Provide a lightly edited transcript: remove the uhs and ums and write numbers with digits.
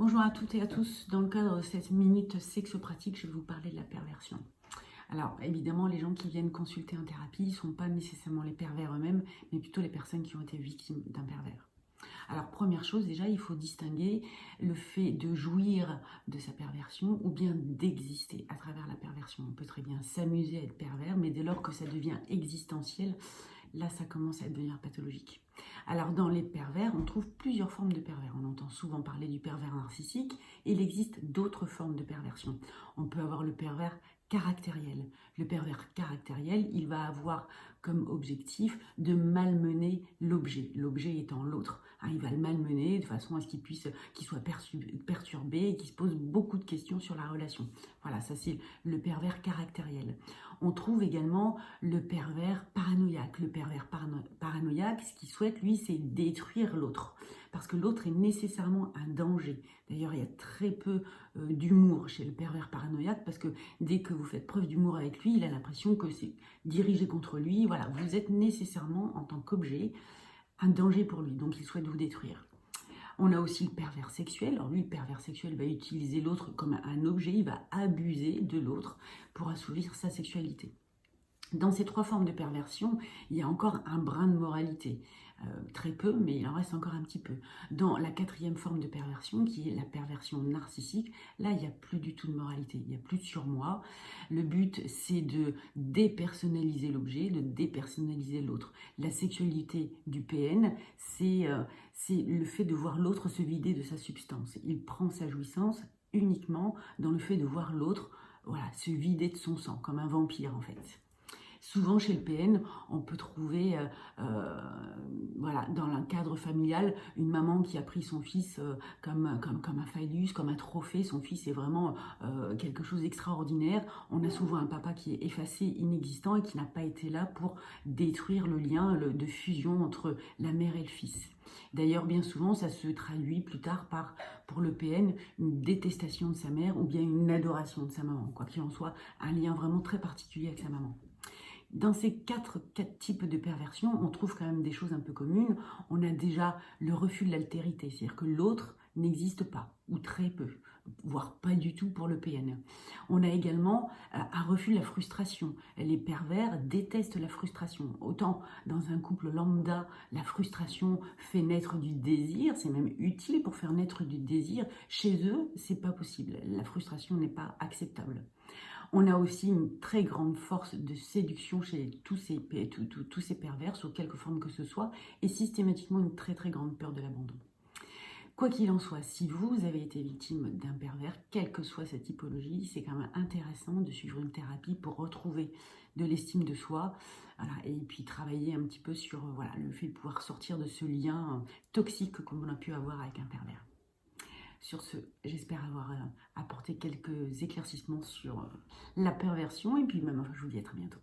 Bonjour à toutes et à tous. Dans le cadre de cette minute sexopratique, je vais vous parler de la perversion. Alors, évidemment, les gens qui viennent consulter en thérapie ne sont pas nécessairement les pervers eux-mêmes, mais plutôt les personnes qui ont été victimes d'un pervers. Alors, première chose, déjà, il faut distinguer le fait de jouir de sa perversion ou bien d'exister à travers la perversion. On peut très bien s'amuser à être pervers, mais dès lors que ça devient existentiel, là, ça commence à devenir pathologique. Alors, dans les pervers, on trouve plusieurs formes de pervers. On entend souvent parler du pervers narcissique. Il existe d'autres formes de perversion. On peut avoir le pervers caractériel. Le pervers caractériel, il va avoir comme objectif de malmener l'objet, l'objet étant l'autre. Il va le malmener de façon à ce qu'il soit perturbé et qu'il se pose beaucoup de questions sur la relation. Voilà, ça c'est le pervers caractériel. On trouve également le pervers paranoïaque. Le pervers paranoïaque, ce qu'il souhaite, lui, c'est détruire l'autre. Parce que l'autre est nécessairement un danger. D'ailleurs, il y a très peu d'humour chez le pervers paranoïaque, parce que dès que vous faites preuve d'humour avec lui, il a l'impression que c'est dirigé contre lui. Voilà, vous êtes nécessairement, en tant qu'objet, un danger pour lui. Donc, il souhaite vous détruire. On a aussi le pervers sexuel. Alors lui, le pervers sexuel va utiliser l'autre comme un objet, il va abuser de l'autre pour assouvir sa sexualité. Dans ces trois formes de perversion, il y a encore un brin de moralité. Très peu, mais il en reste encore un petit peu. Dans la quatrième forme de perversion, qui est la perversion narcissique, là, il n'y a plus du tout de moralité, il n'y a plus de surmoi. Le but, c'est de dépersonnaliser l'objet, de dépersonnaliser l'autre. La sexualité du PN, c'est le fait de voir l'autre se vider de sa substance. Il prend sa jouissance uniquement dans le fait de voir l'autre se vider de son sang, comme un vampire en fait. Souvent chez le PN, on peut trouver dans un cadre familial une maman qui a pris son fils comme un phallus, comme un trophée. Son fils est vraiment quelque chose d'extraordinaire. On a souvent un papa qui est effacé, inexistant et qui n'a pas été là pour détruire le lien de fusion entre la mère et le fils. D'ailleurs, bien souvent, ça se traduit plus tard par, pour le PN, une détestation de sa mère ou bien une adoration de sa maman. Quoi qu'il en soit, un lien vraiment très particulier avec sa maman. Dans ces quatre types de perversion, on trouve quand même des choses un peu communes. On a déjà le refus de l'altérité, c'est-à-dire que l'autre n'existe pas, ou très peu, voire pas du tout pour le PN. On a également un refus de la frustration. Les pervers détestent la frustration. Autant dans un couple lambda, la frustration fait naître du désir, c'est même utile pour faire naître du désir. Chez eux, c'est pas possible. La frustration n'est pas acceptable. On a aussi une très grande force de séduction chez tous ces pervers, sous quelque forme que ce soit, et systématiquement une très très grande peur de l'abandon. Quoi qu'il en soit, si vous avez été victime d'un pervers, quelle que soit sa typologie, c'est quand même intéressant de suivre une thérapie pour retrouver de l'estime de soi, et puis travailler un petit peu sur le fait de pouvoir sortir de ce lien toxique qu'on a pu avoir avec un pervers. Sur ce, j'espère avoir apporté quelques éclaircissements sur la perversion et puis même, je vous dis à très bientôt.